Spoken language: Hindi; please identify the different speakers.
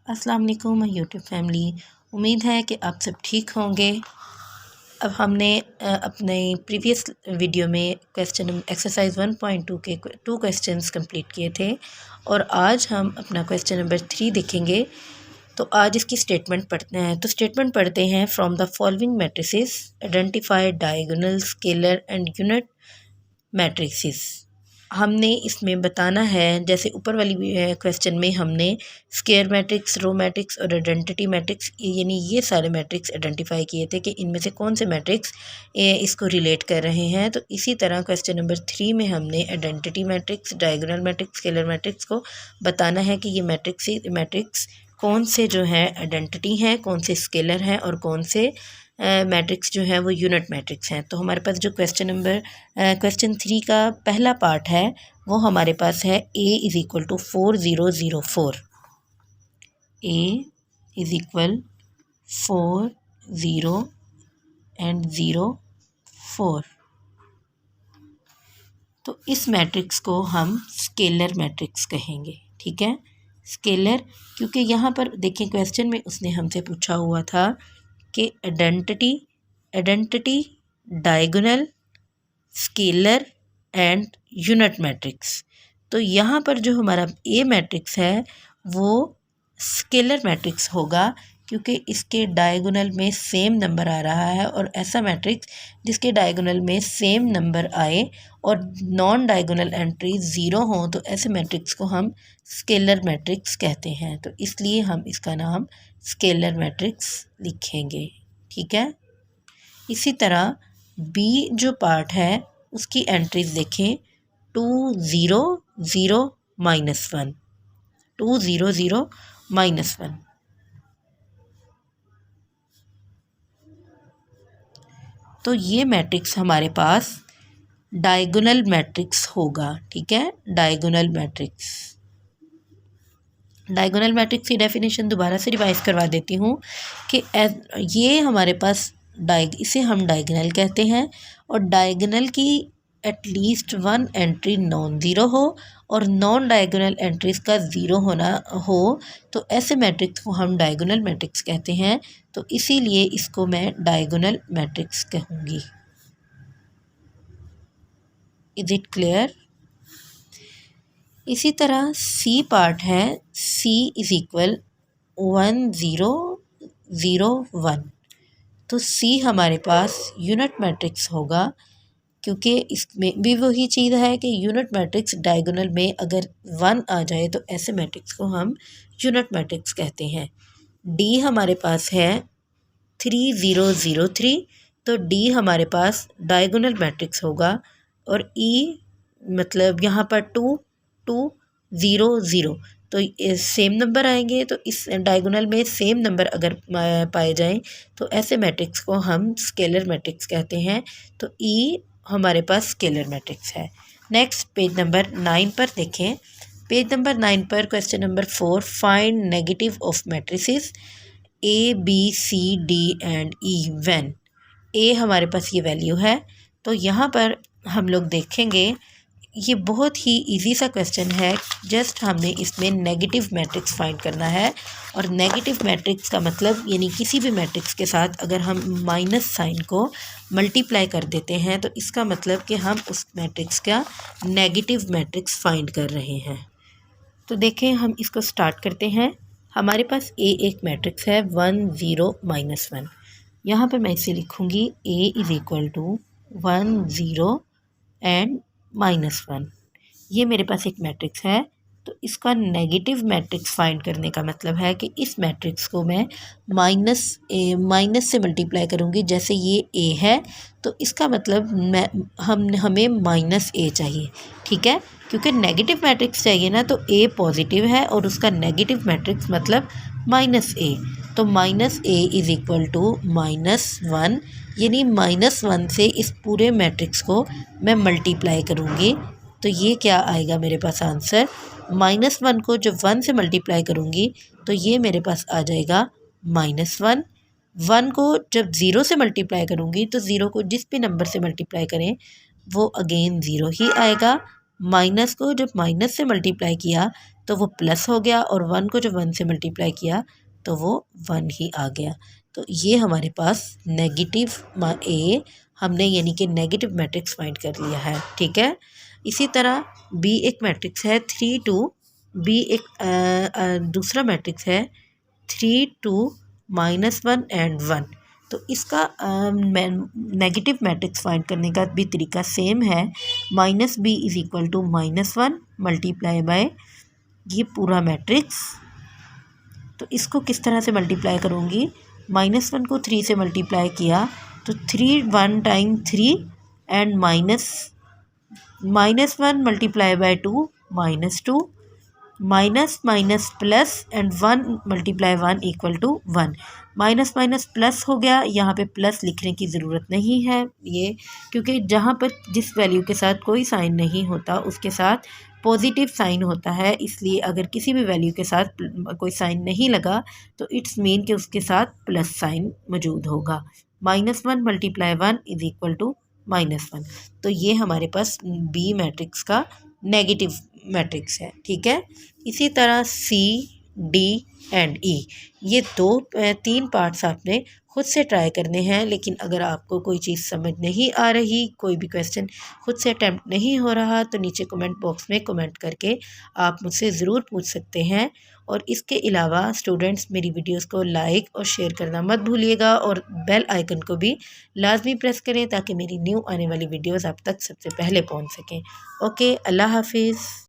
Speaker 1: अस्सलाम वालेकुम माय यूट्यूब फैमिली। उम्मीद है कि आप सब ठीक होंगे। अब हमने अपने प्रीवियस वीडियो में क्वेश्चन एक्सरसाइज 1.2 के 2 क्वेश्चंस कंप्लीट किए थे और आज हम अपना क्वेश्चन नंबर 3 देखेंगे। तो आज इसकी स्टेटमेंट पढ़ते हैं। तो स्टेटमेंट पढ़ते हैं। From the following matrices identify diagonal, scalar and unit matrices. हमने इसमें बताना है, जैसे ऊपर वाली क्वेश्चन में हमने स्केयर मैट्रिक्स, रो मैट्रिक्स और आइडेंटिटी मैट्रिक्स यानी ये सारे मैट्रिक्स आइडेंटिफाई किए थे कि इनमें से कौन से मैट्रिक्स इसको रिलेट कर रहे हैं। तो इसी तरह क्वेश्चन नंबर 3 में हमने identity matrix, diagonal matrix, scalar matrix को बताना है कि ये मैट्रिक्स कौन से जो है आइडेंटिटी हैं, कौन से स्केलर हैं और कौन से मैट्रिक्स जो है वो यूनिट मैट्रिक्स हैं। तो हमारे पास जो क्वेश्चन 3 का पहला पार्ट है वो हमारे पास है a is equal to 4004। a is equal 4004। तो इस मैट्रिक्स को हम स्केलर मैट्रिक्स कहेंगे। ठीक है, स्केलर, क्योंकि यहाँ पर देखिए क्वेश्चन में उसने हमसे पूछा हुआ था कि identity, diagonal, scalar and unit matrix. तो यहाँ पर जो हमारा ए मैट्रिक्स है वो स्केलर मैट्रिक्स होगा, क्योंकि इसके डायगोनल में सेम नंबर आ रहा है। और ऐसा मैट्रिक्स जिसके डायगोनल में सेम नंबर आए और नॉन डायगोनल एंट्री ज़ीरो हों, तो ऐसे मैट्रिक्स को हम स्केलर मैट्रिक्स कहते हैं। तो इसलिए हम इसका नाम स्केलर मैट्रिक्स लिखेंगे। ठीक है, इसी तरह बी जो पार्ट है उसकी एंट्रीज देखें। 200 -1, 200 -1। तो ये मैट्रिक्स हमारे पास डायगोनल मैट्रिक्स होगा। ठीक है, डायगोनल मैट्रिक्स की डेफिनेशन दोबारा से रिवाइज करवा देती हूँ कि ये हमारे पास इसे हम डायगोनल कहते हैं और डायगोनल की at least one entry non zero हो और नॉन डायगोनल एंट्रीज का ज़ीरो होना हो, तो ऐसे मैट्रिक्स को हम डायगोनल मैट्रिक्स कहते हैं। तो इसीलिए इसको मैं डायगोनल मैट्रिक्स कहूँगी। Is it clear? इसी तरह सी पार्ट है। सी इज़ इक्वल 1001। तो सी हमारे पास यूनिट मैट्रिक्स होगा, क्योंकि इसमें भी वही चीज़ है कि यूनिट मैट्रिक्स डायगोनल में अगर 1 आ जाए तो ऐसे मैट्रिक्स को हम यूनिट मैट्रिक्स कहते हैं। डी हमारे पास है 3003, तो डी हमारे पास डायगोनल मैट्रिक्स होगा। और ई मतलब यहाँ पर 2200, तो सेम नंबर आएंगे। तो इस डायगोनल में सेम नंबर अगर पाए जाएं तो ऐसे मैट्रिक्स को हम स्केलर मैट्रिक्स कहते हैं। तो ई हमारे पास स्केलर मैट्रिक्स है। नेक्स्ट पेज नंबर 9 पर देखें। पेज नंबर 9 पर question number 4, find negative of matrices A B C D and E when. A हमारे पास ये वैल्यू है। तो यहाँ पर हम लोग देखेंगे, ये बहुत ही इजी सा क्वेश्चन है। जस्ट हमने इसमें नेगेटिव मैट्रिक्स फाइंड करना है। और नेगेटिव मैट्रिक्स का मतलब यानी किसी भी मैट्रिक्स के साथ अगर हम माइनस साइन को मल्टीप्लाई कर देते हैं तो इसका मतलब कि हम उस मैट्रिक्स का नेगेटिव मैट्रिक्स फाइंड कर रहे हैं। तो देखें, हम इसको स्टार्ट करते हैं। हमारे पास ए एक मैट्रिक्स है 10 -1। यहाँ पर मैं इसे लिखूँगी A is equal to 10 and -1। ये मेरे पास एक मैट्रिक्स है। तो इसका नेगेटिव मैट्रिक्स फाइंड करने का मतलब है कि इस मैट्रिक्स को मैं माइनस से मल्टीप्लाई करूँगी। जैसे ये ए है तो इसका मतलब हमें -a चाहिए। ठीक है, क्योंकि नेगेटिव मैट्रिक्स चाहिए ना, तो a पॉजिटिव है और उसका नेगेटिव मैट्रिक्स मतलब -a। तो -a इज़ इक्वल टू -1, यानी -1 से इस पूरे मैट्रिक्स को मैं मल्टीप्लाई करूँगी। तो ये क्या आएगा मेरे पास आंसर, -1 को जब 1 से मल्टीप्लाई करूँगी तो ये मेरे पास आ जाएगा -1। 1 को जब 0 से मल्टीप्लाई करूँगी तो 0 को जिस भी नंबर से मल्टीप्लाई करें वो अगेन 0 ही आएगा। माइनस को जब माइनस से मल्टीप्लाई किया तो वो प्लस हो गया, और 1 को जब 1 से मल्टीप्लाई किया तो वो 1 ही आ गया। तो ये हमारे पास नेगेटिव ए हमने यानी कि नेगेटिव मैट्रिक्स फाइंड कर लिया है। ठीक है, इसी तरह बी एक मैट्रिक्स है 3 2, बी एक दूसरा मैट्रिक्स है 3 2 -1 एंड 1। तो इसका नेगेटिव मैट्रिक्स फाइंड करने का भी तरीका सेम है। Minus B is equal to -1 multiply by ये पूरा मैट्रिक्स। तो इसको किस तरह से मल्टीप्लाई करूँगी, -1 को 3 से मल्टीप्लाई किया तो 3 1 time 3 and -1 multiply by 2 -2, minus minus plus and 1 multiply 1 equal to 1। Minus minus plus हो गया, यहाँ पे प्लस लिखने की ज़रूरत नहीं है ये, क्योंकि जहाँ पर जिस वैल्यू के साथ कोई साइन नहीं होता उसके साथ पॉजिटिव साइन होता है, इसलिए अगर किसी भी वैल्यू के साथ कोई साइन नहीं लगा तो इट्स मीन कि उसके साथ प्लस साइन मौजूद होगा। -1 मल्टीप्लाई 1 इज़ इक्वल टू -1। तो ये हमारे पास बी मैट्रिक्स का नेगेटिव मैट्रिक्स है। ठीक है, इसी तरह सी डी एंड ई, ये 3 पार्ट्स आपने खुद से ट्राई करने हैं। लेकिन अगर आपको कोई चीज़ समझ नहीं आ रही, कोई भी क्वेश्चन खुद से अटैम्प्ट नहीं हो रहा, तो नीचे कमेंट बॉक्स में कमेंट करके आप मुझसे ज़रूर पूछ सकते हैं। और इसके अलावा स्टूडेंट्स मेरी वीडियोस को लाइक और शेयर करना मत भूलिएगा, और बेल आइकन को भी लाजमी प्रेस करें ताकि मेरी न्यू आने वाली वीडियोस आप तक सबसे पहले पहुंच सकें। ओके, अल्लाह हाफिज़।